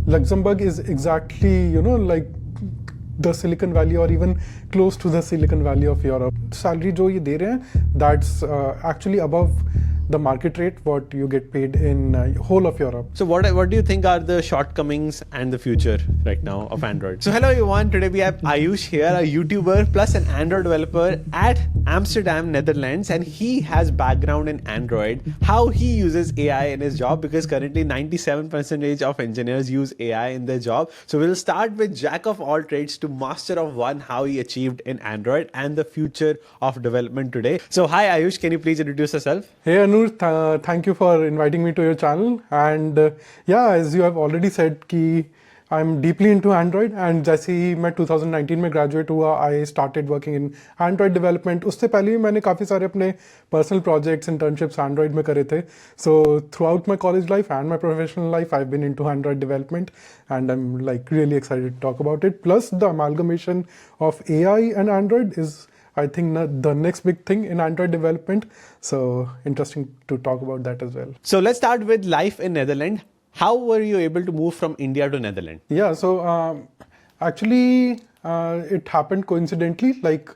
Luxembourg is exactly, like the Silicon Valley or even close to the Silicon Valley of Europe. Salary जो ये दे रहे हैं, that's actually above the market rate what you get paid in whole of Europe. So what do you think are the shortcomings and the future right now of Android? So hello everyone, today we have Ayush here, a YouTuber plus an Android developer at Amsterdam, Netherlands, and he has background in Android, how he uses AI in his job, because currently 97% of engineers use AI in their job. So we'll start with jack of all trades to master of one, how he achieved in Android and the future of development today. So hi Ayush, can you please introduce yourself? Hey Anur, thank you for inviting me to your channel. And yeah, as you have already said, कि I'm deeply into Android. And जैसे ही मैं 2019 में graduate हुआ, I started working in Android development. उससे पहले भी मैंने काफ़ी सारे अपने personal projects, internships Android में करे थे. So throughout my college life and my professional life, I've been into Android development, and I'm like really excited to talk about it. Plus the amalgamation of AI and Android is, I think, the next big thing in Android development. So interesting to talk about that as well. So let's start with life in Netherlands. How were you able to move from India to Netherlands? Yeah, so actually it happened coincidentally. Like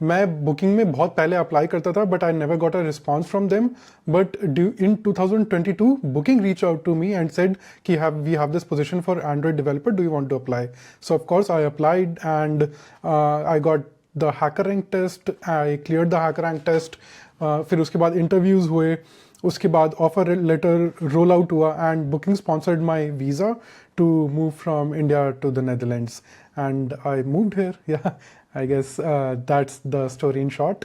मैं booking में बहुत पहले apply करता था, but I never got a response from them. But in 2022, Booking reached out to me and said कि we have this position for Android developer. Do you want to apply? So of course I applied, and I got the HackerRank test. I cleared the HackerRank test. फिर उसके बाद interviews हुए. उसके बाद offer letter roll out हुआ, and booking sponsored my visa to move from India to the Netherlands, and I moved here. Yeah I guess that's the story in short.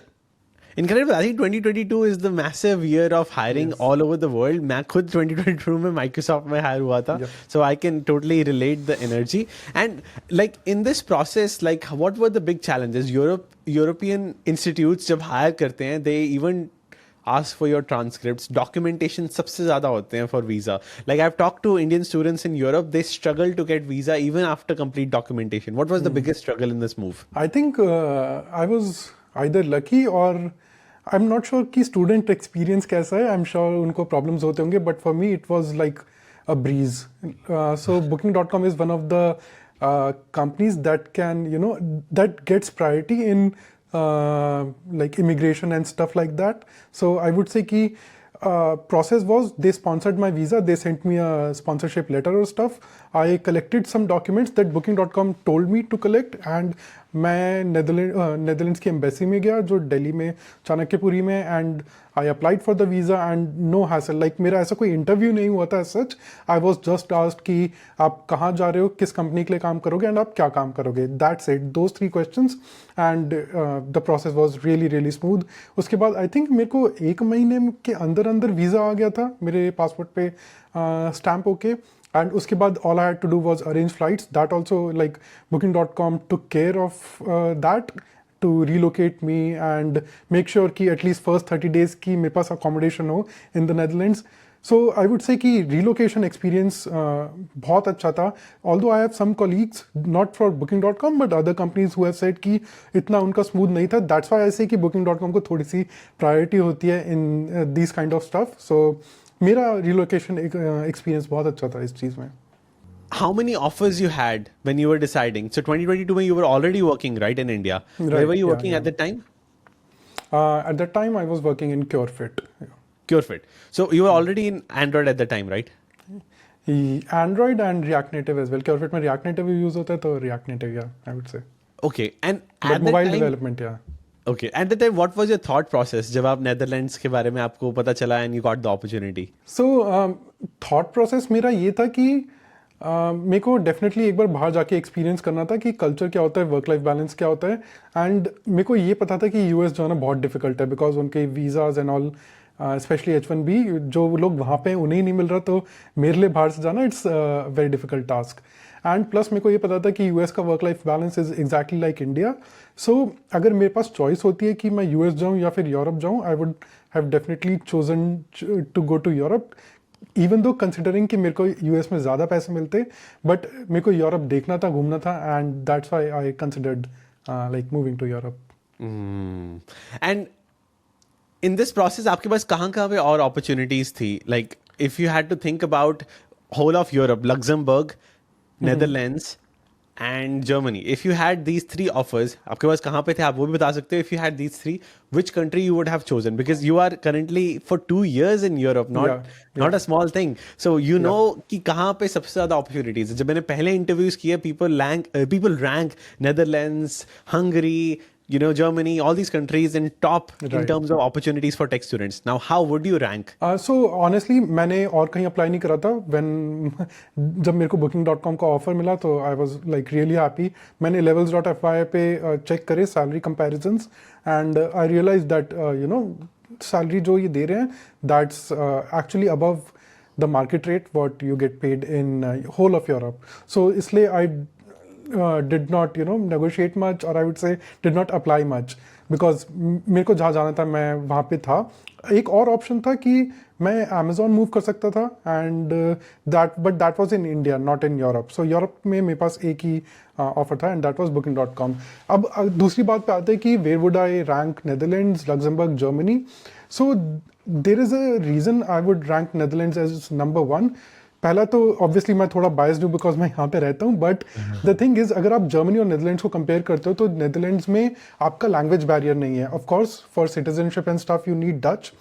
Incredible. I think 2022 is the massive year of hiring all over the world. मैं खुद 2022 में Microsoft में hire हुआ था. So I can totally relate the energy. And like in this process, like what were the big challenges? European institutes जब hire करते हैं, they even ask for your transcripts. Documentation सबसे ज़्यादा होते हैं for visa. Like I've talked to Indian students in Europe, they struggle to get visa even after complete documentation. What was the biggest struggle in this move? I think I was either lucky or I'm not sure कि student experience कैसा है. I'm sure उनको problems होते होंगे, but for me it was like a breeze. So Booking.com is one of the companies that can, that gets priority in like immigration and stuff like that. So I would say कि process was they sponsored my visa, they sent me a sponsorship letter or stuff. I collected some documents that Booking.com told me to collect, and मैं Netherlands की embassy में गया जो दिल्ली में चाणक्यपुरी में, and I applied for the visa and no hassle. Like मेरा ऐसा कोई इंटरव्यू नहीं हुआ था such. I was just asked कि आप कहाँ जा रहे हो, किस कंपनी के लिए काम करोगे, एंड आप क्या काम करोगे. That's it, those 3 questions, and the process was really really smooth. उसके बाद आई थिंक मेरे को 1 महीने के अंदर वीज़ा आ गया था मेरे पासपोर्ट पे स्टैम्प होके. And उसके बाद all I had to do was arrange flights. That also, like Booking.com took care of that to relocate me and make sure कि at least first 30 days की मेरे पास accommodation हो in the Netherlands. So I would say कि relocation experience बहुत अच्छा था. Although I have some colleagues, not for Booking.com, but other companies who have said कि इतना उनका smooth नहीं था. That's why I say कि Booking.com को थोड़ी सी priority होती है in these kind of stuff. So मेरा relocation experience बहुत अच्छा था इस चीज़ में. How many offers you had when you were deciding? So 2022 when you were already working, right, in India. Right, Where were you yeah, working at the time? At that time I was working in CureFit. CureFit. So you were already in Android at the time, right? Android and React Native as well. CureFit में React Native use होता है, तो React Native, yeah, I would say. Okay. And But at mobile that time, development, yeah. Okay. At the time, what was your thought process जब आप Netherlands के बारे में आपको पता चला and you got the opportunity? So thought process मेरा ये था कि मेरे को डेफिनेटली एक बार बाहर जाके एक्सपीरियंस करना था कि कल्चर क्या होता है, वर्क लाइफ बैलेंस क्या होता है. एंड मेरे को ये पता था कि यूएस जाना बहुत डिफिकल्ट है बिकॉज उनके visas and all, specially H1B, जो लोग वहाँ पे उन्हें नहीं मिल रहा, तो मेरे लिए बाहर से जाना it's very difficult task. And plus मेरे को ये पता था कि यूएस का work life balance is exactly like India. So अगर मेरे पास चॉइस होती है कि मैं यूएस जाऊँ या फिर यूरोप जाऊँ, I would have definitely chosen to go to Europe, even though considering कि मेरे को यूएस में ज़्यादा पैसे मिलते, बट मेरे को यूरोप देखना था, घूमना था, and that's why I considered like moving to Europe. And in this process आपके पास कहाँ कहाँ पे और अपॉर्चुनिटीज थी? Like if you had to think about whole of Europe, Luxembourg, Netherlands, and Germany. If you had these three offers, आपके पास कहाँ पे थे आप वो भी बता सकते हो. If you had these three, which country you would have chosen? Because you are currently for 2 years in Europe, Yeah, not yeah, a small thing. So you yeah. know कि कहाँ पे सबसे ज़्यादा opportunities है. जब मैंने पहले interviews किए, people rank Netherlands, Hungary, Germany, all these countries in top in Right. terms of opportunities for tech students. Now, how would you rank? So honestly मैंने और कहीं अप्लाई नहीं करा था व्हेन जब मेरे को booking.com का ऑफर मिला तो I was like really happy. मैंने levels.fyi पे चेक करे salary comparisons and I realize that salary जो ये दे रहे हैं that's actually above the market rate what you get paid in whole of Europe. So इसलिए I did not negotiate much, or I would say did not apply much, because मेरे को जहाँ जाना था मैं वहाँ पे था. एक और ऑप्शन था कि मैं Amazon मूव कर सकता था and that was in India not in Europe. So Europe में मेरे पास एक ही ऑफर था एंड दैट वाज booking.com. अब दूसरी बात पे आते हैं कि where would I rank Netherlands, Luxembourg, Germany. So there is a reason I would rank Netherlands as number 1. पहला तो ऑब्वियसली मैं थोड़ा बायस्ड हूँ बिकॉज मैं यहाँ पे रहता हूँ, बट द थिंग इज अगर आप जर्मनी और नेदरलैंड्स को कंपेयर करते हो तो नेदरलैंड्स में आपका लैंग्वेज बैरियर नहीं है. Of course for citizenship and stuff you need Dutch,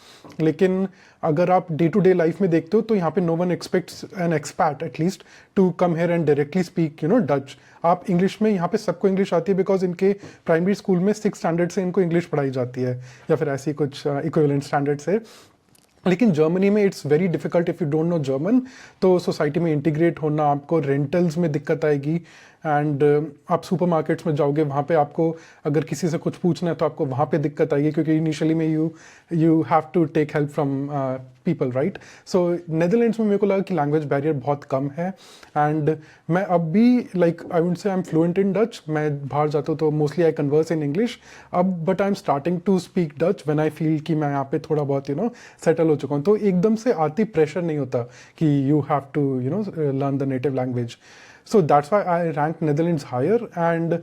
लेकिन अगर आप डे टू डे लाइफ में देखते हो तो यहाँ पे no one expects an expat at least to come here and directly speak Dutch. आप इंग्लिश में यहाँ पे सबको इंग्लिश आती है बिकॉज इनके प्राइमरी स्कूल में 6 स्टैंडर्ड से इनको इंग्लिश पढ़ाई जाती है या फिर ऐसी कुछ इक्विवेलेंट स्टैंडर्ड से. लेकिन जर्मनी में it's very difficult if you don't know German. तो सोसाइटी में इंटीग्रेट होना, आपको रेंटल्स में दिक्कत आएगी एंड आप सुपरमार्केट्स में जाओगे वहाँ पे आपको अगर किसी से कुछ पूछना है तो आपको वहाँ पे दिक्कत आएगी क्योंकि इनिशियली में you have to take help from people, right. So Netherlands में मेरे को लगा कि लैंग्वेज बैरियर बहुत कम है एंड मैं अब भी like I would say I am fluent in Dutch. मैं बाहर जाता हूँ तो mostly I converse in English अब, but I am starting to speak Dutch when I feel कि मैं यहाँ पे थोड़ा बहुत सेटल हो चुका हूँ. तो एकदम से आती प्रेशर नहीं होता कि you have to learn the native language. So that's why I rank Netherlands higher. And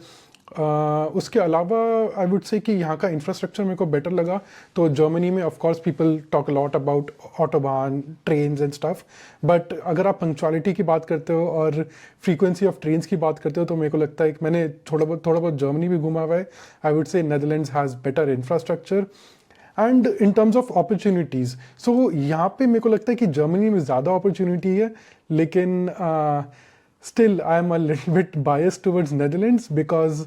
उसके अलावा आई वुड से कि यहाँ का इंफ्रास्ट्रक्चर मेरे को बेटर लगा. तो जर्मनी में of course people talk lot about autobahn, trains and stuff, but अगर आप पंक्चुअलिटी की बात करते हो और फ्रीक्वेंसी ऑफ ट्रेन्स की बात करते हो तो मेरे को लगता है कि मैंने थोड़ा बहुत जर्मनी भी घूमा हुआ है. I would say Netherlands has better infrastructure and in terms of opportunities. So यहाँ पे मेरे को लगता है कि जर्मनी में ज़्यादा अपॉर्चुनिटी है, लेकिन still I am a little bit biased towards Netherlands because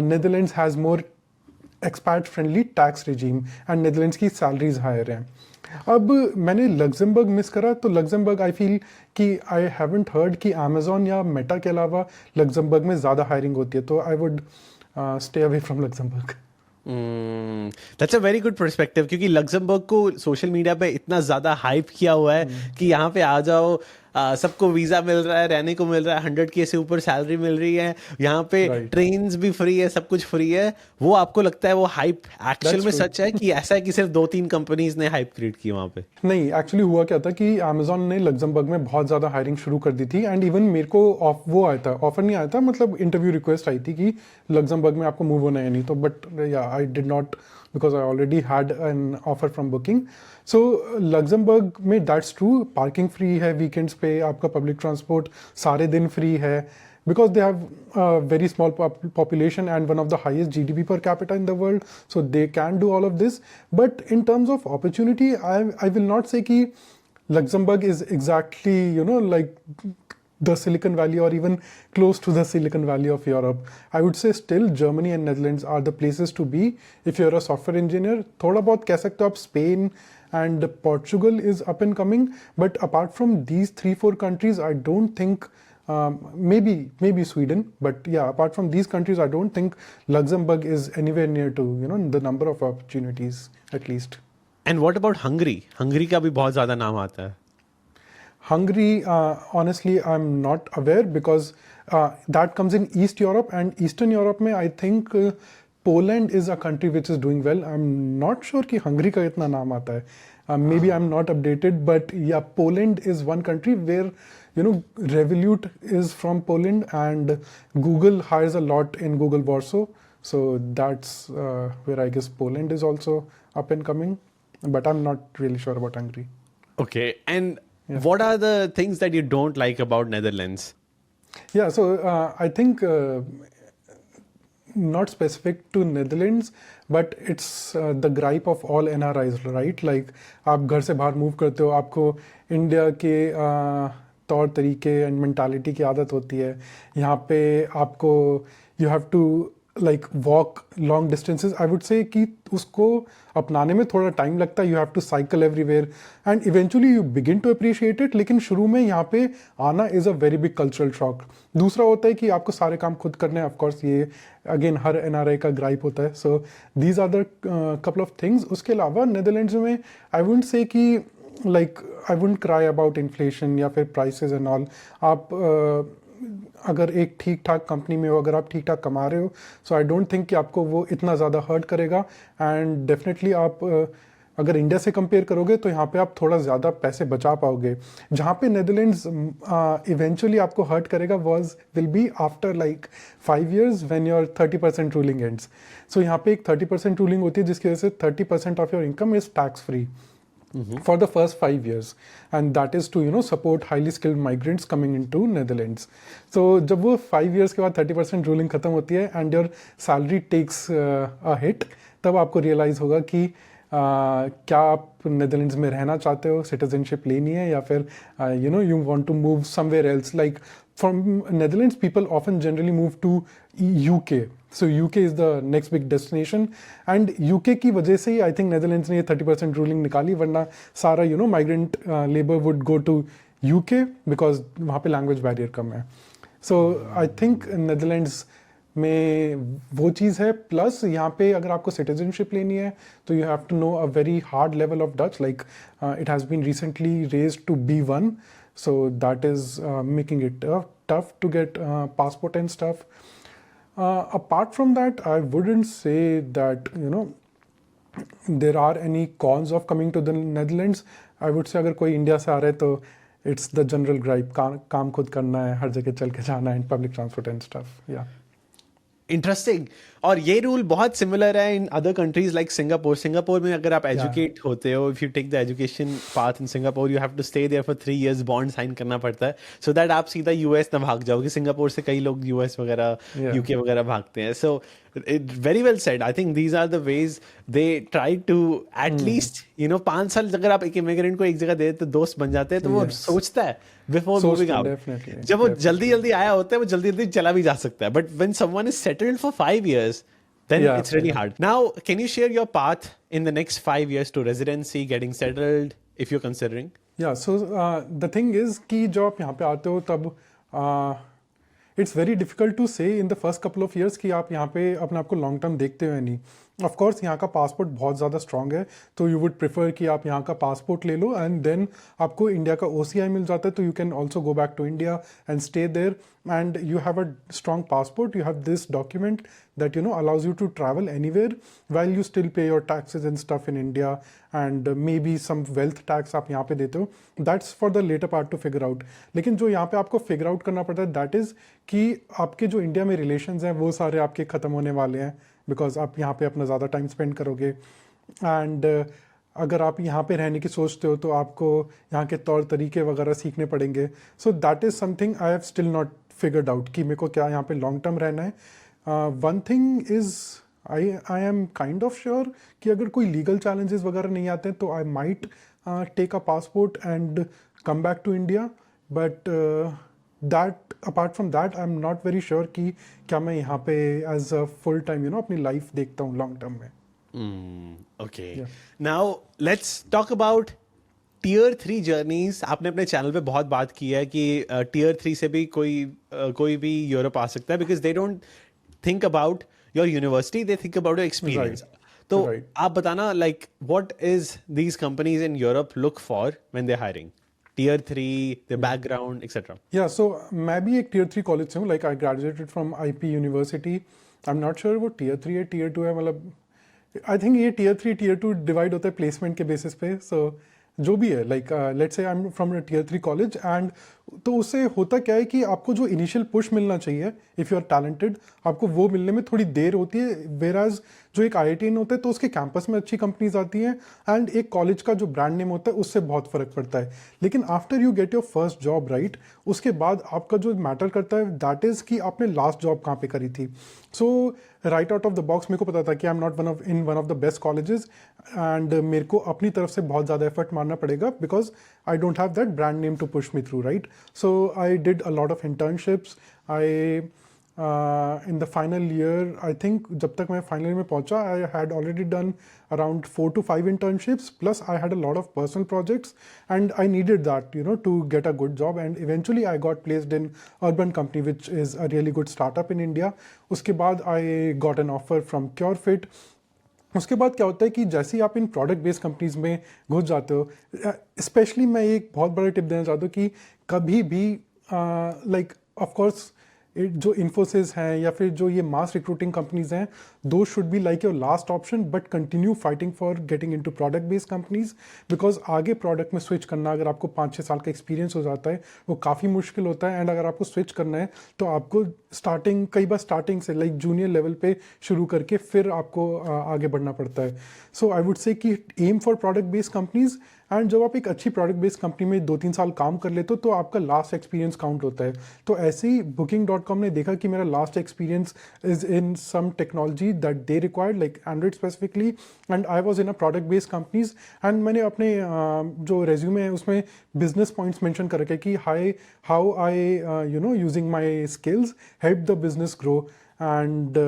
Netherlands has more expat friendly tax regime and Netherlands की salaries higher हैं. अब मैंने लग्जमबर्ग मिस करा तो लग्जमबर्ग आई फील कि आई हैवंट हर्ड कि अमेजोन या मेटा के अलावा लग्जमबर्ग में ज़्यादा हायरिंग होती है, तो I would stay away from Luxembourg. That's a very good perspective, क्योंकि लग्जमबर्ग को सोशल मीडिया पे इतना ज़्यादा हाइप किया हुआ है कि यहाँ पे आ जाओ, सबको वीज़ा मिल रहा है, रहने को मिल रहा है, 100K से ऊपर सैलरी मिल रही है, यहाँ पे ट्रेन्स भी फ्री है, सब कुछ फ्री है. वो आपको लगता है वो हाइप एक्चुअल में सच है कि ऐसा है कि सिर्फ 2-3 कंपनीज ने हाइप क्रिएट की वहाँ पे? नहीं, एक्चुअली हुआ क्या था कि अमेजोन ने लग्जमबर्ग में बहुत ज़्यादा हायरिंग शुरू कर दी थी एंड इवन मेरे को वो आया था, ऑफर नहीं आया था, मतलब इंटरव्यू रिक्वेस्ट आई थी कि लग्जमबर्ग में आपको मूव होना है नहीं, तो बट या I did not because I already had an offer from booking. So Luxembourg में दैट्स ट्रू, पार्किंग फ्री है, वीकेंड्स पे आपका पब्लिक ट्रांसपोर्ट सारे दिन फ्री है because they have a very small population and one of the highest GDP per capita in the world, so they can do all of this. But in terms of opportunity, I will not say कि Luxembourg is exactly like the Silicon Valley or even close to the Silicon Valley of Europe. I would say still Germany and Netherlands are the places to be if you're a software engineer. थोड़ा बहुत कह सकते हो आप Spain and Portugal is up and coming, but apart from these 3-4 countries, I don't think maybe Sweden, but yeah, apart from these countries, I don't think Luxembourg is anywhere near to the number of opportunities at least. And what about Hungary? Hungary का भी बहुत ज़्यादा नाम आता है. Hungary, honestly, I'm not aware because that comes in East Europe, and Eastern Europe में I think Poland is a country which is doing well. I'm not sure कि Hungary का इतना नाम आता है. Maybe I'm not updated, but yeah, Poland is one country where Revolut is from Poland and Google hires a lot in Google Warsaw. So that's where I guess Poland is also up and coming, but I'm not really sure about Hungary. Okay, and What are the things that you don't like about Netherlands? Yeah, so I think not specific to Netherlands, but it's the gripe of all NRIs, right? Like आप घर से बाहर move करते हो, आपको India के तौर तरीके एंड मेंटालिटी की आदत होती है. यहाँ पे आपको you have to like walk long distances. I would say कि उसको अपनाने में थोड़ा टाइम लगता है. You have to cycle everywhere and eventually you begin to appreciate it. लेकिन शुरू में यहाँ पे आना is a very big cultural shock. दूसरा होता है कि आपको सारे काम खुद करने हैं. ऑफकोर्स ये अगेन हर एनआरआई का ग्राइप होता है. So these are the couple of things. उसके अलावा नेदरलैंड्स में आई वुडंट से कि like I wouldn't cry about inflation या फिर प्राइसेस एंड ऑल. आप अगर एक ठीक ठाक कंपनी में हो, अगर आप ठीक ठाक कमा रहे हो, सो आई डोंट थिंक कि आपको वो इतना ज़्यादा हर्ट करेगा. एंड डेफिनेटली आप अगर इंडिया से कंपेयर करोगे तो यहाँ पे आप थोड़ा ज़्यादा पैसे बचा पाओगे. जहाँ पे नेदरलैंड्स इवेंचुअली आपको हर्ट करेगा will be after like 5 years when your 30% ruling ends. So यहाँ पे एक 30% रूलिंग होती है जिसकी वजह से 30% of your income is tax free. For the first 5 years, and that is to support highly skilled migrants coming into Netherlands. So जब वो 5 years के बाद 30% रूलिंग खत्म होती है and your salary takes a hit, तब आपको रियलाइज होगा कि क्या आप नेदरलैंड्स में रहना चाहते हो, सिटीजनशिप लेनी है, या फिर you want to move somewhere else. Like from Netherlands, people often generally move to UK. So UK is the next big destination, and UK की वजह से ही आई थिंक नेदरलैंड्स ने ये 30% रूलिंग निकाली. वरना सारा migrant labour would go to UK because वहाँ पे लैंग्वेज बैरियर कम है. सो आई थिंक नेदरलैंड्स में वो चीज़ है. प्लस यहाँ पे अगर आपको सिटीजनशिप लेनी है तो you have to know a very hard level of Dutch. Like it has been recently raised to B1, so that is making it tough to get passport and stuff. Apart from that, I wouldn't say that there are any cons of coming to the Netherlands. I would say अगर कोई India से आ रहा है तो it's the general gripe. काम खुद करना है, हर जगह चल के जाना है, public transport and stuff. Yeah. Interesting. और ये रूल बहुत सिमिलर है in other countries like Singapore. Singapore में अगर आप एजुकेट होते हो, if you take the education path in Singapore, you have to stay there for 3 years, bond sign करना पड़ता है सो दैट आप सीधा यूएस ना भाग जाओगे. सिंगापुर से कई लोग यूएस वगैरह यूके वगैरह भागते हैं. So very well said. I think these are the ways they try to at least 5 साल अगर आप एक इमिग्रेंट को एक जगह दे तो दोस्त बन जाते हैं तो वो सोचता है बिफोर मूविंग आउट. जब वो जल्दी जल्दी आया होता है वो जल्दी जल्दी चला भी जा सकता है. But when someone is settled for 5 years, then it's really hard. Now, can you share your path in the next 5 years to residency, getting settled, if you're considering? Yeah, so the thing is कि जब आप यहाँ पे आते हो तब it's very difficult to say in the first couple of years कि आप यहाँ पे अपने आप को लॉन्ग टर्म देखते हो या नहीं. ऑफ कोर्स यहाँ का पासपोर्ट बहुत ज़्यादा स्ट्रॉन्ग है तो यू वुड प्रेफर कि आप यहाँ का पासपोर्ट ले लो एंड देन आपको इंडिया का OCI मिल जाता है तो you can also go back to India and stay there and you have a strong passport. You have this document that allows you to travel anywhere while you still pay your taxes and stuff in India and maybe some wealth tax आप यहाँ पे देते हो. That's for the later part to figure out. लेकिन जो यहाँ पे आपको figure out करना पड़ता है that is कि आपके जो इंडिया में relations हैं वो सारे आपके ख़त्म होने वाले हैं because आप यहाँ पे अपना ज़्यादा टाइम स्पेंड करोगे. एंड अगर आप यहाँ पे रहने की सोचते हो तो आपको यहाँ के तौर तरीके वगैरह सीखने पड़ेंगे. So that is something I have still not figured out कि मेरे को क्या यहाँ पे लॉन्ग टर्म रहना है. One thing is I am kind of sure कि अगर कोई लीगल चैलेंजेस वगैरह नहीं आते तो I might take a passport and come back to India. But that apart from that I am not very sure कि क्या मैं यहाँ पे एज अ फुल टाइम अपनी लाइफ देखता हूँ लॉन्ग टर्म में. Okay. Now let's talk about Tier 3 journeys. आपने अपने चैनल पे बहुत बात की है कि Tier 3 से भी कोई भी यूरोप आ सकता है because they don't think about your university, they think about your experience. तो आप बताना like what is these companies in Europe look for when they're hiring? Tier 3, their background, etc. Yeah, so मैं भी एक Tier 3 college से हूँ. Like I graduated from IP University. I'm not sure वो Tier 3 है Tier 2 है. मतलब I think ये Tier 3 Tier 2 डिवाइड होता है प्लेसमेंट के बेसिस पे. सो जो भी है like let's say I am from Tier 3 college and तो उससे होता क्या है कि आपको जो इनिशियल पुश मिलना चाहिए इफ़ यू आर टैलेंटेड, आपको वो मिलने में थोड़ी देर होती है, वेराज जो एक IITian होता है तो उसके कैंपस में अच्छी कंपनीज आती हैं, एंड एक कॉलेज का जो ब्रांड नेम होता है उससे बहुत फ़र्क पड़ता है। लेकिन after you get your first job right, उसके बाद आपका जो मैटर करता है दैट इज़ कि आपने लास्ट जॉब कहाँ पे करी थी। So right out of the box मेरे को पता था कि I am not one of the best colleges, and मेरे को अपनी तरफ से बहुत ज़्यादा एफर्ट मारना पड़ेगा because I don't have that brand name to push me through right. So I did a lot of internships. I in the final year, I think जब तक मैं final year में पहुंचा, I had already done around 4 to 5 internships, plus I had a lot of personal projects, and I needed that, you know, to get a good job, and eventually I got placed in Urban Company, which is a really good startup in India. उसके बाद I got an offer from CureFit. उसके बाद क्या होता है कि जैसे ही आप इन प्रोडक्ट बेस्ड कंपनीज में घुस जाते हो, स्पेशली मैं एक बहुत बड़ा टिप देना चाहता हूँ कि कभी भी लाइक ऑफ कोर्स जो इन्फोसिस हैं या फिर जो ये मास रिक्रूटिंग कंपनीज हैं, दो should be like your last option, but continue fighting for getting into product based companies, because आगे प्रोडक्ट में स्विच करना, अगर आपको 5-6 साल का एक्सपीरियंस हो जाता है, वो काफ़ी मुश्किल होता है। एंड अगर आपको स्विच करना है तो आपको कई बार स्टार्टिंग से लाइक जूनियर लेवल पे शुरू करके फिर आपको आगे बढ़ना पड़ता है। सो आई वुड से कि aim for product based companies, and जब आप एक अच्छी प्रोडक्ट बेस्ड कंपनी में 2-3 साल काम कर लेते हो तो आपका लास्ट एक्सपीरियंस काउंट होता है। तो ऐसे ही Booking.com ने देखा कि मेरा last experience is in some technology that they required, like Android specifically, and I was in a product based companies, and मैंने अपने जो रेज्यूमे है उसमें बिजनेस पॉइंट्स मेंशन कर रखे कि how I using my skills help the business grow. And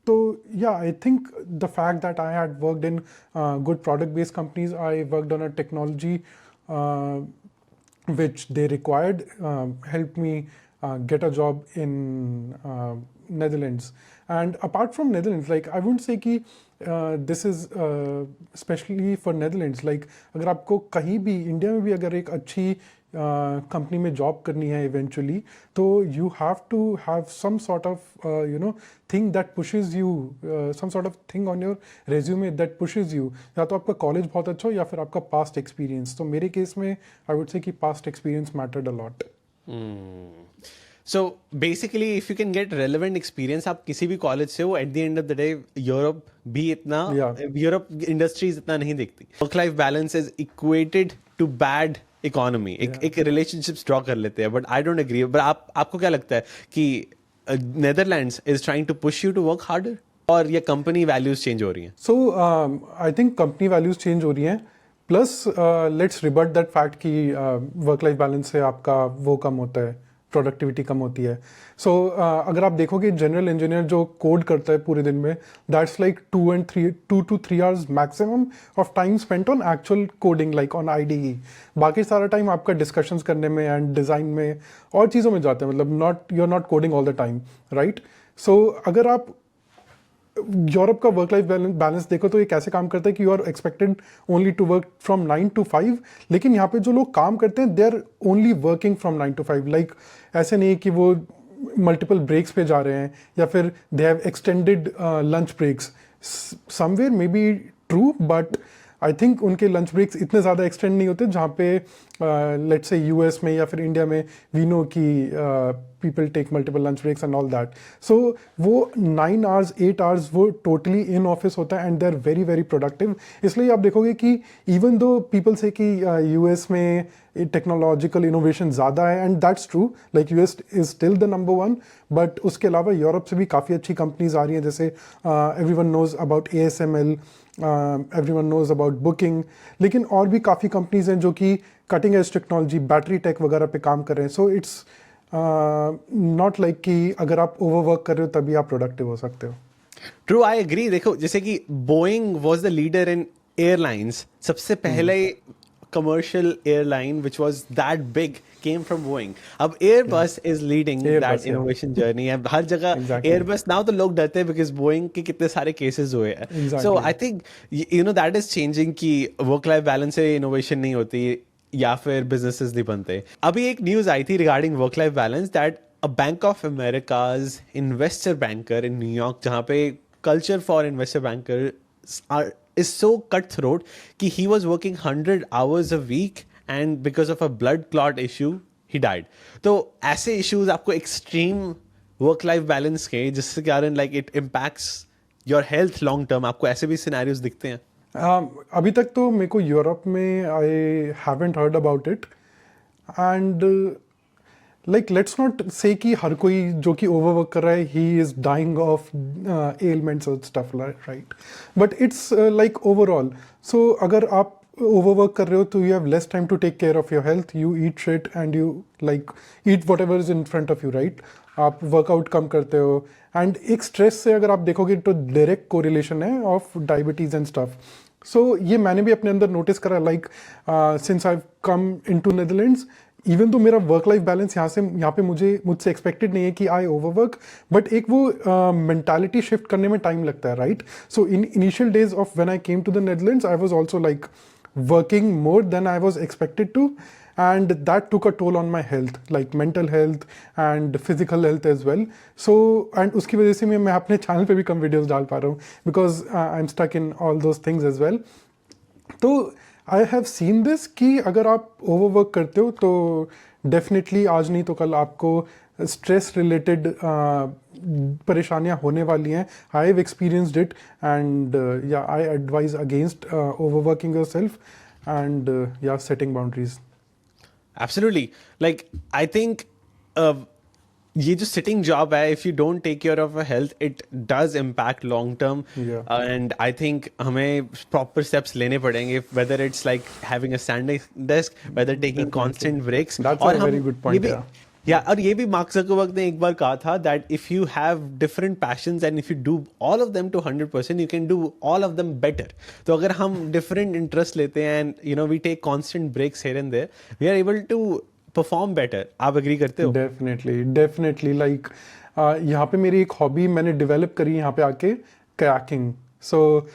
so yeah, I think the fact that I had worked in good product-based companies, I worked on a technology which they required, helped me get a job in Netherlands. And apart from Netherlands, like I wouldn't say कि this is especially for Netherlands. Like अगर आपको कहीं भी India में भी अगर एक अच्छी कंपनी में जॉब करनी है इवेंचुअली, तो you have to have some sort of thing that pushes you, some sort of thing on your resume that pushes you. या तो आपका कॉलेज बहुत अच्छा हो या फिर आपका पास्ट एक्सपीरियंस। तो मेरे केस में आई वुड से कि past experience mattered a lot. So basically, if you can get relevant experience, आप किसी भी कॉलेज से हो, at the end of the day, Europe भी इतना, यूरोप इंडस्ट्रीज इतना नहीं देखती। Work life balance is equated to bad economy. एक रिलेशनशिप्स ड्रॉ कर लेते हैं, but I don't agree. But आपको क्या लगता है कि Netherlands is trying to push you to work harder, और ये कंपनी वैल्यूज चेंज हो रही हैं? So I think company values change हो रही हैं, plus let's rebut that fact कि वर्क लाइफ बैलेंस से आपका वो कम होता है, प्रोडक्टिविटी कम होती है। सो अगर आप देखोगे जनरल इंजीनियर जो कोड करता है पूरे दिन में, that's like 2 to 3 hours maximum of time spent on actual coding, like on IDE। बाकी सारा टाइम आपका डिस्कशंस करने में एंड डिज़ाइन में और चीज़ों में जाता है, मतलब you are not coding all the time, right. So अगर आप यूरोप का वर्क लाइफ बैलेंस देखो तो ये कैसे काम करता है कि you are expected only to work from 9 to 5, लेकिन यहाँ पे जो लोग काम करते हैं they are only working from 9 to 5। Like ऐसे नहीं कि वो मल्टीपल ब्रेक्स पे जा रहे हैं या फिर they have extended lunch breaks. Somewhere may be true, but I think उनके लंच ब्रेक्स इतने ज़्यादा एक्सटेंड नहीं होते जहाँ पे लेट्स से US में या फिर इंडिया में वी नो कि people take multiple lunch breaks and all that. So वो 9 hours 8 hours वो टोटली इन ऑफिस होता है, and they are very very productive. इसलिए आप देखोगे कि इवन दो पीपल से कि US में टेक्नोलॉजिकल इनोवेशन ज़्यादा है, and that's true, like US is still the number 1, but उसके अलावा यूरोप से भी काफ़ी अच्छी कंपनीज आ रही हैं, जैसे everyone knows about ASML, everyone knows about booking, लेकिन और भी काफ़ी कंपनीज हैं जो कि cutting edge technology, battery tech वगैरह पे काम कर रहे हैं। सो इट्स नॉट लाइक कि अगर आप ओवरवर्क कर रहे हो तभी आप प्रोडक्टिव हो सकते हो। True, I agree. देखो, जैसे कि Boeing was the leader in airlines, सबसे पहले commercial airline which was that big came from Boeing. अब Airbus is leading that innovation journey. अब हर जगह Airbus, now तो लोग डरते हैं because Boeing के कितने सारे cases हुए हैं। So I think you know that is changing कि work life balance से innovation नहीं होती या फिर businesses नहीं बनते। अभी एक news आई थी regarding work life balance that a Bank of America's investor banker in New York, जहाँ पे culture for investor bankers is so cutthroat कि he was working 100 hours a week, and because of a blood clot issue he died. तो ऐसे issues आपको extreme work life balance के जिसके कारण like it impacts your health long term, आपको ऐसे भी सिनेरियोज दिखते हैं? अभी तक तो मेरे को यूरोप में I haven't heard about it and like let's not से कि हर कोई जो कि ओवरवर्क कर रहा है he is dying of elements और stuff right, but it's like overall. So अगर आप ओवरवर्क कर रहे हो तो you have less time to take care of your health, you eat shit and you like eat whatever is in front of you right. आप workout कम करते हो एंड एक स्ट्रेस से अगर आप देखोगे तो डायरेक्ट कोरिलेशन है of diabetes and stuff. So ये मैंने भी अपने अंदर नोटिस करा like since I come in to Netherlands, even though मेरा वर्क लाइफ बैलेंस यहाँ पे मुझसे एक्सपेक्टेड नहीं है कि आई ओवरवर्क, बट एक वो मेंटालिटी शिफ्ट करने में टाइम लगता है right. So in initial days of when I came to the Netherlands I was also like working more than I was expected to, and that took a toll on my health, like mental health and physical health as well. So and उसकी वजह से मैं अपने channel पे भी कम videos डाल पा रहा हूँ because I'm stuck in all those things as well. तो आई हैव सीन दिस कि अगर आप ओवरवर्क करते हो तो डेफिनेटली आज नहीं तो कल आपको स्ट्रेस रिलेटेड परेशानियां होने वाली हैं. I have experienced it and yeah I advise against overworking yourself and yeah setting boundaries. Absolutely. Like, I think ये जो सिटिंग जॉब है, if you don't take care of health it does impact long term. And I think हमें proper steps लेने पड़ेंगे, whether it's like having a standing desk, whether taking constant breaks. और very good point. और ये भी mark Zuckerberg ने एक बार कहा था that if you have different passions and if you do all of them to 100% you can do all of them better. तो अगर हम डिफरेंट इंटरेस्ट लेते हैं and you know we take constant breaks here and there, we are able to perform better. आप agree करते हो? Definitely like यहाँ पे मेरी एक हॉबी मैंने डेवलप करी यहाँ पे आके, kayaking. So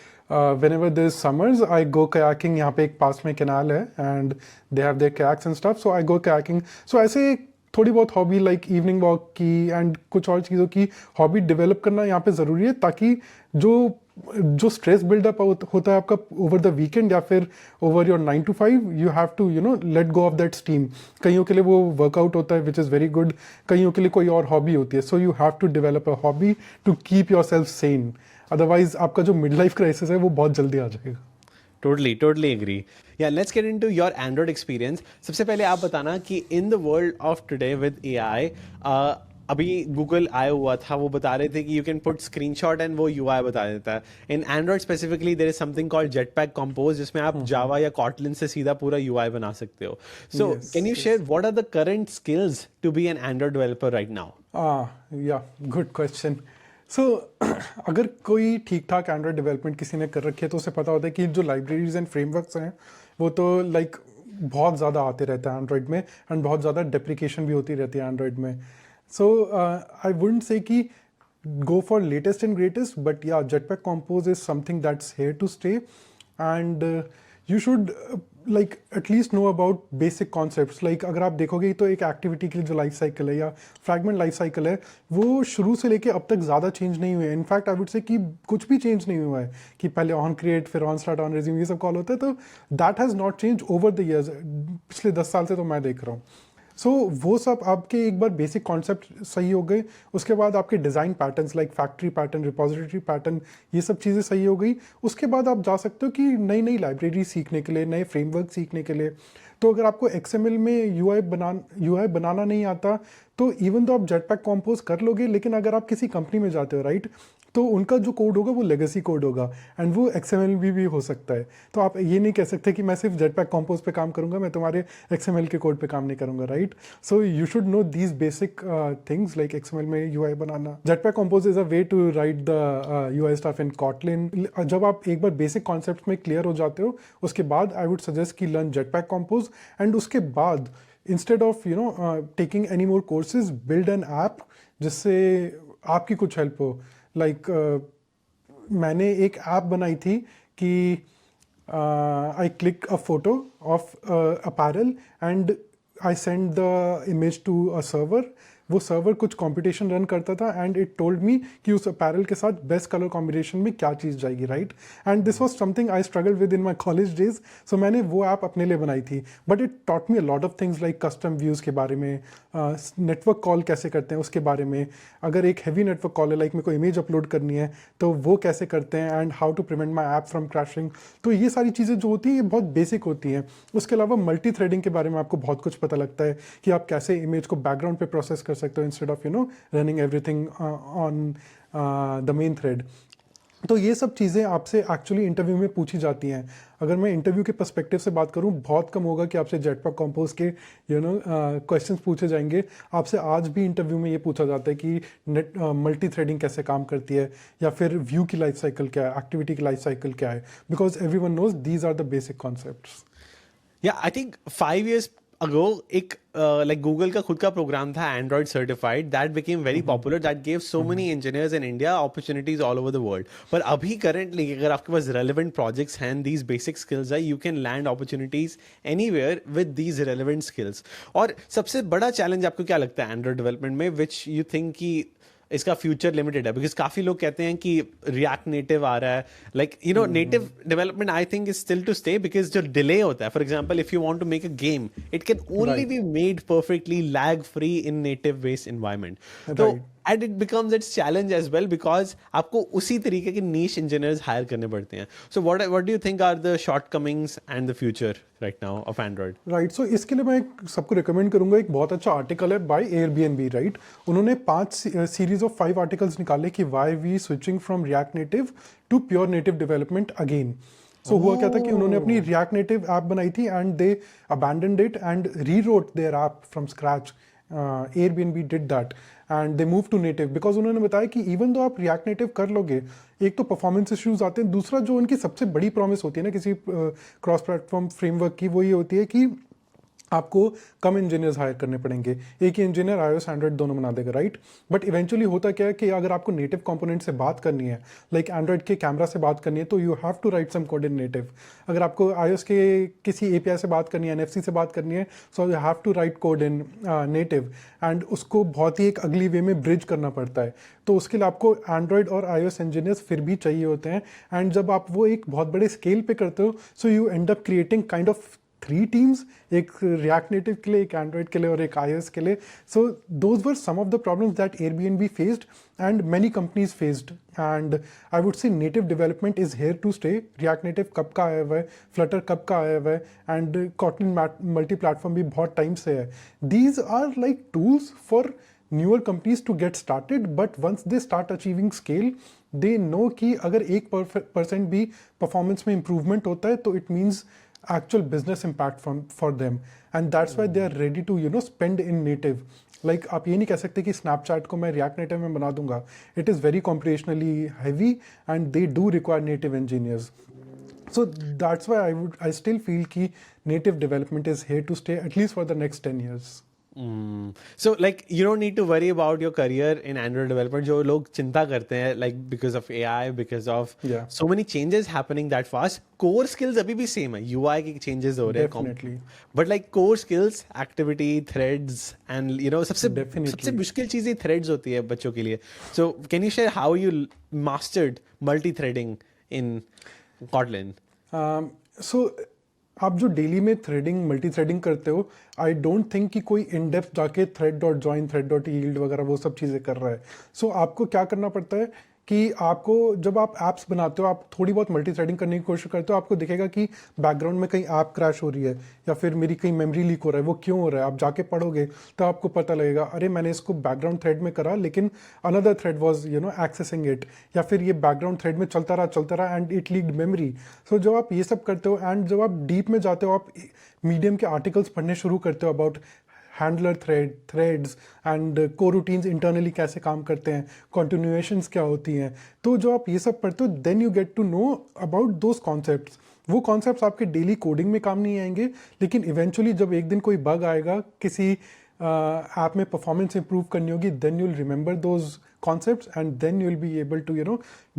whenever there's summers I go kayaking. यहाँ पे एक पास में कैनाल है and they have their kayaks and stuff, so I go kayaking. So ऐसे थोड़ी बहुत हॉबी लाइक इवनिंग वॉक की एंड कुछ और चीज़ों की हॉबी डेवलप करना यहाँ पे ज़रूरी है, ताकि जो स्ट्रेस बिल्डअप होता है आपका ओवर द वीकेंड या फिर over your 9 to 5, you have to you know let go of that steam. कईयों के लिए वो वर्कआउट होता है विच इज़ वेरी गुड, कईयों के लिए कोई और हॉबी होती है. So you have to develop a hobby to keep your self sane, otherwise आपका जो मिड लाइफ क्राइसिस है वो बहुत जल्दी आ जाएगा. Totally agree. Yeah, let's get into your Android experience. सबसे पहले आप बताना कि in the world of today with AI, अभी Google आया हुआ था, वो बता रहे थे कि you can put screenshot and वो UI बता देता है. In Android specifically, there is something called Jetpack Compose, जिसमें आप Java या Kotlin से सीधा पूरा UI बना सकते हो. So, can you share what are the current skills to be an Android developer right now? Yeah, good question. सो अगर कोई ठीक ठाक एंड्रॉयड डेवलपमेंट किसी ने कर रखी है तो उसे पता होता है कि जो लाइब्रेरीज एंड फ्रेमवर्क्स हैं वो तो लाइक बहुत ज़्यादा आते रहते हैं एंड्रॉयड में, एंड बहुत ज़्यादा डेप्रिकेशन भी होती रहती है एंड्रॉयड में. सो आई वुडंट से कि go for latest and greatest, but yeah, Jetpack Compose is something that's here to stay, and you should like at least know about basic concepts. Like अगर आप देखोगे तो एक एक्टिविटी की जो लाइफ साइकिल है या फ्रैगमेंट लाइफ साइकिल है वो शुरू से लेके अब तक ज़्यादा चेंज नहीं हुए. इनफैक्ट आई वुड से कि कुछ भी चेंज नहीं हुआ है कि पहले ऑन क्रिएट फिर ऑन स्टार्ट ऑन रिज्यूम ये सब कॉल होता है, तो that has not change over the years. पिछले 10 साल से तो मैं देख रहा हूँ. सो वो सब आपके एक बार बेसिक कॉन्सेप्ट सही हो गए, उसके बाद आपके design patterns like factory pattern, repository pattern, ये सब चीज़ें सही हो गई. उसके बाद आप जा सकते हो कि नई नई लाइब्रेरी सीखने के लिए, नए फ्रेमवर्क सीखने के लिए. तो अगर आपको XML में UI बनाना नहीं आता तो इवन तो आप जेटपैक कॉम्पोज कर लोगे, लेकिन अगर आप किसी कंपनी में जाते हो राइट, तो उनका जो कोड होगा वो लेगेसी कोड होगा एंड वो XML भी हो सकता है. तो आप ये नहीं कह सकते कि मैं सिर्फ जेटपैक कॉम्पोज पे काम करूंगा, मैं तुम्हारे XML के कोड पे काम नहीं करूंगा right. So you should know these basic things like XML में UI बनाना. Jetpack Compose is a way to write the UI stuff in Kotlin. जब आप एक बार बेसिक कॉन्सेप्ट में क्लियर हो जाते हो उसके बाद आई वुड सजेस्ट कि लर्न जेटपैक कॉम्पोज, एंड उसके बाद instead of taking any more courses, build an app जिससे आपकी कुछ हेल्प हो. लाइक मैंने एक ऐप बनाई थी कि I click a photo of apparel and I send the image to a server. वो सर्वर कुछ कंपटीशन रन करता था एंड इट टोल्ड मी कि उस अपैरल के साथ बेस्ट कलर कॉम्बिनेशन में क्या चीज़ जाएगी, right? And this was something I struggle with in my college days, so मैंने वो ऐप अपने लिए बनाई थी, but it taught me a lot of things like custom views के बारे में, नेटवर्क कॉल कैसे करते हैं उसके बारे में, अगर एक हैवी नेटवर्क कॉल है लाइक मेरे को इमेज अपलोड करनी है तो वो कैसे करते हैं, and how to prevent my app from crashing. तो ये सारी चीज़ें जो होती हैं ये बहुत बेसिक होती हैं। उसके अलावा मल्टी थ्रेडिंग के बारे में आपको बहुत कुछ पता लगता है कि आप कैसे इमेज को बैकग्राउंड पे प्रोसेस कर सकते हो instead of running everything on the main thread. तो ये सब चीज़ें आपसे एक्चुअली इंटरव्यू में पूछी जाती हैं। अगर मैं इंटरव्यू के पर्सपेक्टिव से बात करूं, बहुत कम होगा कि आपसे जेटपैक कंपोज के क्वेश्चंस पूछे जाएंगे। आपसे आज भी इंटरव्यू में ये पूछा जाता है कि नेट मल्टी थ्रेडिंग कैसे काम करती है, या फिर व्यू की लाइफ साइकिल क्या है, एक्टिविटी की लाइफ साइकिल क्या है, because everyone knows these are the basic concepts. Yeah, I think 5 years ago, एक like Google का खुद का प्रोग्राम था Android certified that became very popular, that gave so many engineers in India opportunities all over the world. पर अभी currently अगर आपके पास relevant projects हैं, these basic skills है, you can land opportunities anywhere with these relevant skills. और सबसे बड़ा challenge आपको क्या लगता है Android development में, which you think कि इसका फ्यूचर लिमिटेड है? बिकॉज काफी लोग कहते हैं कि रिएक्ट नेटिव आ रहा है, like native development I think is still to stay, because जो डिले होता है, for example if you want to make a game, it can only be made perfectly lag free in native based environment. तो and it becomes its challenge as well, because आपको उसी तरीके के नीश engineers hire करने पड़ते हैं। So what do you think are the shortcomings and the future right now of Android? Right, so इसके लिए मैं सबको रिकमेंड करूंगा, एक बहुत अच्छा आर्टिकल है बाय एयरबीएनबी, राइट? उन्होंने 5 सीरीज ऑफ 5 आर्टिकल्स निकाले कि why we switching from React Native to pure native development again. So हुआ क्या था कि उन्होंने अपनी रिएक्ट नेटिव ऐप बनाई थी and they abandoned it and rewrote their app from scratch. Airbnb did that and they move to native, because उन्होंने बताया कि इवन दो आप रिएक्ट नेटिव कर लोगे, एक तो परफॉर्मेंस इश्यूज आते हैं, दूसरा जो उनकी सबसे बड़ी प्रॉमिस होती है ना किसी क्रॉस प्लेटफॉर्म फ्रेमवर्क की, वो ये होती है कि आपको कम इंजीनियर्स हायर करने पड़ेंगे, एक ही इंजीनियर iOS एंड्रॉइड दोनों बना देगा, राइट? बट इवेंचुअली होता क्या है कि अगर आपको नेटिव कंपोनेंट से बात करनी है, लाइक एंड्रॉइड के कैमरा से बात करनी है, तो you have to write some code in native. अगर आपको iOS के किसी API से बात करनी है, NFC से बात करनी है, so you have to write code in native, and उसको बहुत ही एक अगली वे में ब्रिज करना पड़ता है। तो उसके लिए आपको एंड्रॉइड और iOS इंजीनियर्स फिर भी चाहिए होते हैं, एंड जब आप वो एक बहुत बड़े स्केल पे करते हो, so you and up creating kind of 3 teams, एक रिएक्ट नेटिव के लिए, एक एंड्रॉइड के लिए और एक iOS के लिए। So those were some of the problems that Airbnb faced and many companies faced, and I would say native development is here to stay. React Native कब का आया हुआ है, फ्लटर कब का आया हुआ है, एंड कॉटलिन मल्टी प्लेटफॉर्म भी बहुत टाइम से है। These are like tools for newer companies to get started, but once they start achieving scale, they know कि अगर 1% भी performance में improvement होता है, तो it means actual business impact for them, and that's why they are ready to spend in native. Like आप ये नहीं कह सकते कि Snapchat को मैं React Native में बना दूंगा. It is very computationally heavy and they do require native engineers. So that's why I still feel कि native development is here to stay at least for the next 10 years. So like you don't need to worry about your career in Android development. जो लोग चिंता करते हैं like because of AI, because of so many changes happening that fast. Core skills अभी भी same है, UI के changes हो रहे हैं Definitely. but like core skills, activity, threads and सबसे मुश्किल चीज़ ही threads होती है बच्चों के लिए. So can you share how you mastered multi-threading in Kotlin? So आप जो डेली में थ्रेडिंग मल्टी थ्रेडिंग करते हो, आई डोंट थिंक कि कोई इन डेप्थ जाके thread dot join, thread dot yield वगैरह वो सब चीज़ें कर रहा है। सो आपको क्या करना पड़ता है कि आपको जब आप ऐप्स बनाते हो, आप थोड़ी बहुत मल्टी थ्रेडिंग करने की कोशिश करते हो, आपको दिखेगा कि बैकग्राउंड में कहीं ऐप क्रैश हो रही है या फिर मेरी कहीं मेमोरी लीक हो रहा है। वो क्यों हो रहा है आप जाके पढ़ोगे तो आपको पता लगेगा, अरे मैंने इसको बैकग्राउंड थ्रेड में करा लेकिन another thread was accessing it, या फिर ये बैकग्राउंड थ्रेड में चलता रहा एंड इट लीक्ड मेमोरी। सो जब आप ये सब करते हो एंड जब आप डीप में जाते हो, आप मीडियम के आर्टिकल्स पढ़ने शुरू करते हो about handler threads and coroutines internally कैसे काम करते हैं, कॉन्टिन्यूएशंस क्या होती हैं, तो जो आप ये सब पढ़ते हो then you get to know about those concepts. वो कॉन्सेप्ट्स आपके डेली कोडिंग में काम नहीं आएंगे, लेकिन इवेंचुअली जब एक दिन कोई बग आएगा किसी ऐप में परफॉर्मेंस इंप्रूव करनी होगी, then you will remember those concepts and then you'll be able to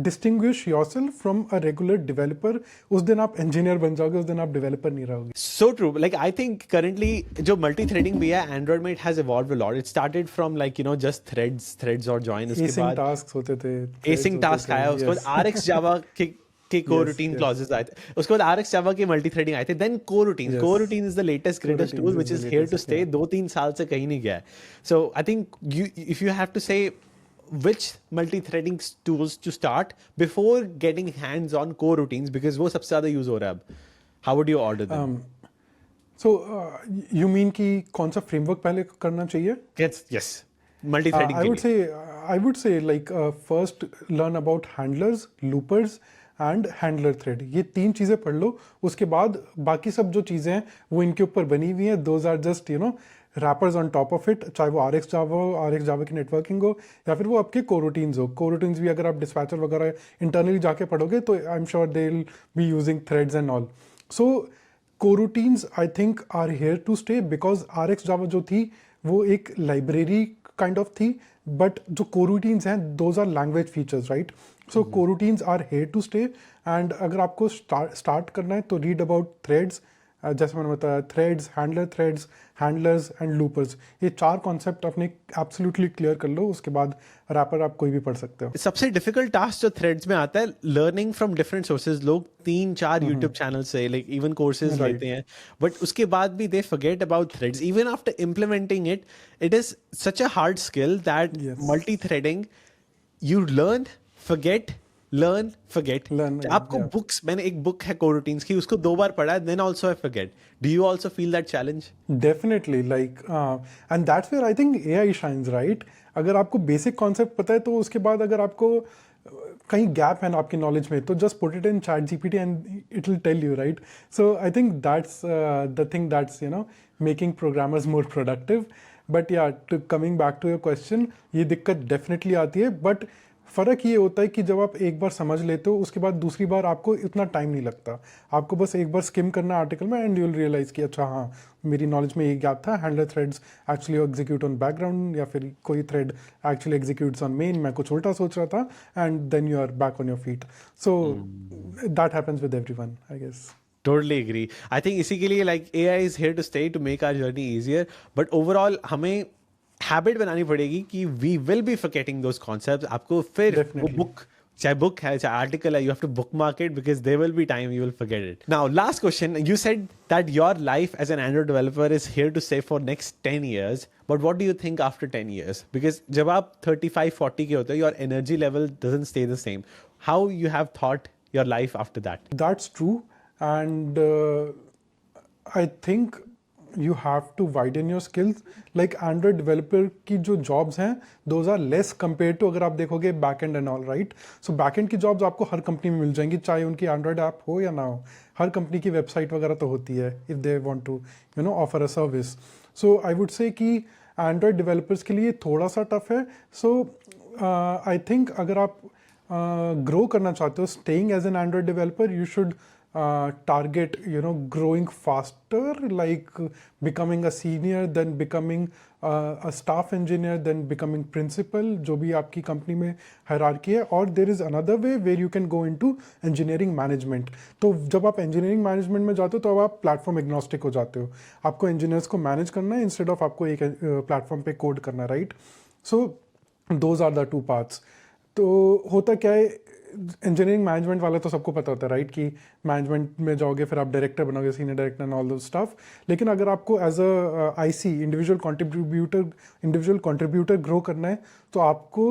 distinguish yourself from a regular developer. उस दिन आप engineer बन जाओगे, उस दिन आप developer नहीं रहोगे. So true. Like I think currently जो multi-threading भी है Android में, it has evolved a lot. It started from like just threads or join. उसके Async बाद tasks होते थे. async task आया, उसके बाद RX Java के coroutine clauses आए थे, उसके बाद RX Java के multi-threading आए थे, then coroutines. Coroutine is the latest greatest tool which is here to stay. 2-3 साल से कहीं नहीं गया है. So I think if you have to say which multi-threading tools to start before getting hands on coroutines, because वो सबसे ज़्यादा use हो रहा है अब, how would you order them? So you mean कि कौन सा framework पहले करना चाहिए? Yes. Multi-threading I would say like first learn about handlers, loopers and handler thread. ये 3 चीज़ें पढ़ लो, उसके बाद बाकी सब जो चीज़ें हैं वो इनके ऊपर बनी हुई हैं. Those are just rappers on top of it, चाहे वो RX Java हो, RX Java की नेटवर्किंग हो, या फिर वो आपके कोरोटीन्स हो. कोरोटीन्स भी अगर आप डिस्पैचर वगैरह इंटरनली जाके पढ़ोगे तो I am sure they will be using threads and all. So coroutines I think are here to stay, because RX Java जो थी वो एक लाइब्रेरी काइंड ऑफ थी, बट जो कोरोटीन्स हैं those are language features, right. So coroutines are here to stay. And अगर आपको start करना है तो रीड अबाउट थ्रेड्स, जैसे मैंने बताया, थ्रेड्स, हैंडलर्स एंड लूपर्स. ये 4 कॉन्सेप्ट अपने एब्सोल्युटली क्लियर कर लो, उसके बाद रैपर आप कोई भी पढ़ सकते हो. सबसे डिफिकल्ट टास्क जो थ्रेड्स में आता है, लर्निंग फ्रॉम डिफरेंट सोर्सेज. लोग 3-4 यूट्यूब चैनल से लाइक इवन कोर्सेज लेते हैं, बट उसके बाद भी they forget about threads. Even after implementing it is such a hard skill that multi threading, you learn, forget, learn, forget. आपको books, मैंने एक बुक है कोरोटीन्स की, उसको 2 बार पढ़ा है, then also I forget. Do you also feel that challenge? Definitely, like and that's where I think AI shines, right? अगर आपको बेसिक कॉन्सेप्ट पता है तो उसके बाद अगर आपको कहीं गैप है ना आपकी नॉलेज में, तो just put it in ChatGPT and it will tell you, right. So I think that's the thing that's making programmers more productive. But yeah coming back to your question, ये दिक्कत definitely आती है, but फ़र्क ये होता है कि जब आप एक बार समझ लेते हो उसके बाद दूसरी बार आपको इतना टाइम नहीं लगता. आपको बस एक बार स्किम करना आर्टिकल में एंड यू विल रियलाइज़ कि अच्छा हाँ मेरी नॉलेज में ये गैप था. Handler threads actually execute on background, या फिर कोई thread actually executes on main. मैं कुछ उल्टा सोच रहा था and then you are back on your feet. So that happens with everyone, I guess. Totally agree. I think इसी के लिए like AI is here to stay to make our journey easier. But overall हमें habit बनानी पड़ेगी कि we will be forgetting those concepts. आपको फिर वो बुक, चाहे बुक है चाहे आर्टिकल है, you have to book mark it because there will be time you will forget it. Now last question, you said that your life as an Android developer is here to stay for next 10 years, but what do you think after 10 years? Because जब आप 35-40 के होते हो, your energy level doesn't stay the same. How you have thought your life after that? That's true, and I think you have to widen your skills. Like Android developer की जो jobs हैं those are less compared to अगर आप देखोगे backend and all, right. So backend की jobs आपको हर company में मिल जाएंगी, चाहे उनकी Android ऐप हो या ना हो. हर कंपनी की वेबसाइट वगैरह तो होती है if they want to offer a service. So I would say कि Android developers के लिए थोड़ा सा टफ है. So I think अगर आप grow करना चाहते हो staying as an Android developer, you should target growing faster, like becoming a senior, then becoming a staff engineer, then becoming principal, जो भी आपकी कंपनी में hierarchy है. और there is another way where you can go into engineering management. तो जब आप engineering management में जाते हो तो अब आप platform agnostic हो जाते हो. आपको engineers को manage करना है instead of आपको एक platform पे code करना है, right. So those are the 2 paths. तो होता क्या है, इंजीनियरिंग मैनेजमेंट वाला तो सबको पता होता है, राइट, कि मैनेजमेंट में जाओगे फिर आप डायरेक्टर बनोगे, senior director and all those stuff. लेकिन अगर आपको as a IC individual contributor grow करना है तो आपको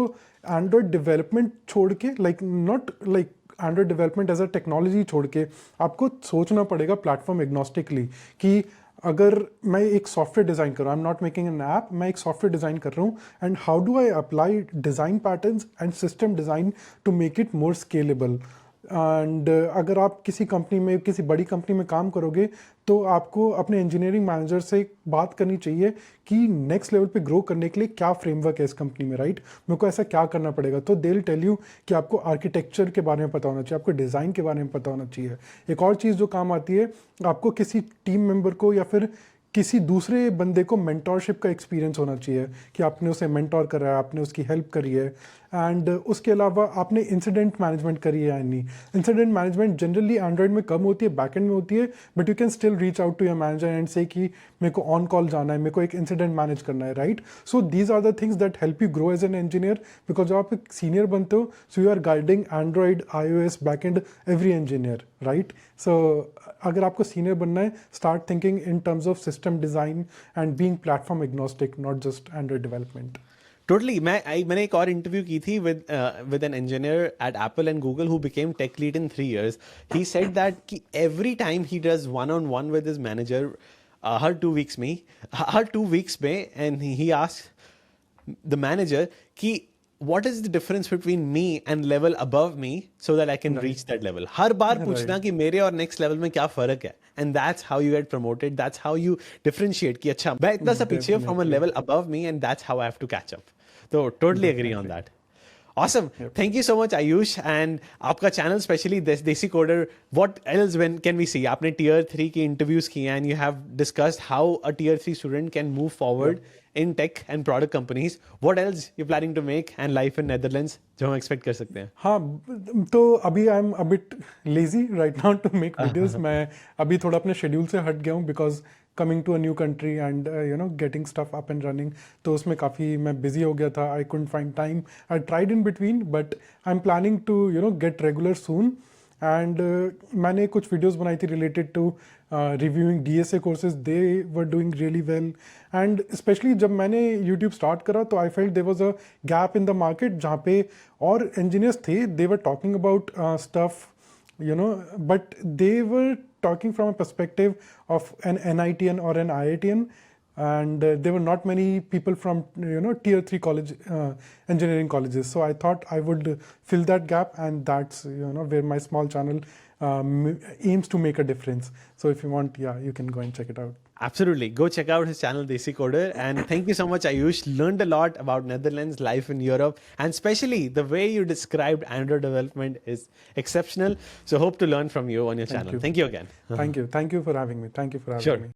एंड्रॉयड डेवलपमेंट छोड़ के, like not like Android development as a technology छोड़ के आपको सोचना पड़ेगा प्लेटफॉर्म एग्नोस्टिकली कि अगर मैं एक सॉफ्टवेयर डिज़ाइन कर रहा हूँ, I am not making an app, मैं एक सॉफ्टवेयर डिज़ाइन कर रहा हूँ, and how do I apply design patterns and system design to make it more scalable. And अगर आप किसी कंपनी में, किसी बड़ी कंपनी में काम करोगे तो आपको अपने इंजीनियरिंग मैनेजर से बात करनी चाहिए कि नेक्स्ट लेवल पे ग्रो करने के लिए क्या फ्रेमवर्क है इस कंपनी में, राइट, मेरे को ऐसा क्या करना पड़ेगा. तो दे विल टेल यू कि आपको आर्किटेक्चर के बारे में पता होना चाहिए, आपको डिज़ाइन के बारे में पता होना चाहिए. एक और चीज़ जो काम आती है, आपको किसी टीम मेंबर को या फिर किसी दूसरे बंदे को मेंटोरशिप का एक्सपीरियंस होना चाहिए कि आपने उसे मेंटोर करा है, आपने उसकी हेल्प करी है, एंड उसके अलावा आपने इंसिडेंट मैनेजमेंट करी है या नहीं. इंसिडेंट मैनेजमेंट जनरली एंड्रॉइड में कम होती है, बैकएंड में होती है, but you can still reach out to your manager and say कि मेरे को ऑन कॉल जाना है, मेरे को एक इंसिडेंट मैनेज करना है, right. So these are the things that help you grow as an engineer, because जब आप एक सीनियर बनते हो, so you are guiding Android, iOS, backend, every engineer, right. So अगर आपको सीनियर बनना है, start thinking in terms of system design and being platform agnostic, not just Android development. Totally. मैंने एक और इंटरव्यू की थी with an engineer at Apple and Google who became tech lead in 3 years. He said that कि every time he does one-on-one with his manager, her 2 weeks में, and he asks the manager कि what is the difference between me and level above me so that I can reach that level. हर बार पूछना कि मेरे और next level में क्या फर्क है. And that's how you get promoted. That's how you differentiate कि अच्छा मैं इतना सा पीछे from a level above me and that's how I have to catch up. So totally agree on that. Awesome. Thank you so much, Ayush. And आपका channel, especially this Desi Coder, what else when can we see? आपने tier 3 की interviews की and you have discussed how a tier 3 student can move forward in tech and product companies. What else you planning to make and life in Netherlands जो हम expect कर सकते हैं? हाँ, तो अभी I am a bit lazy right now to make videos. मैं अभी थोड़ा अपने शेड्यूल से हट गया हूँ because coming to a new country and you know getting stuff up and running, तो उसमें काफ़ी मैं बिजी हो गया था. I couldn't find time. I tried in between, but I am planning to you know get regular soon. And मैंने कुछ videos बनाई थी related to reviewing DSA courses. They were doing really well. And especially जब मैंने YouTube start करा तो I felt there was a gap in the market जहाँ पे और इंजीनियर्स थे. They were talking about stuff, you know, but they were talking from a perspective of an NITian or an IITian, and there were not many people from you know tier 3 college engineering colleges. So I thought I would fill that gap, and that's you know where my small channel aims to make a difference. So if you want, yeah, you can go and check it out. Absolutely. Go check out his channel, Desi Coder. And thank you so much, Ayush. Learned a lot about Netherlands, life in Europe, and especially the way you described Android development is exceptional. So hope to learn from you on your channel. Thank you again. Thank you. Thank you for having me. Thank you for having me.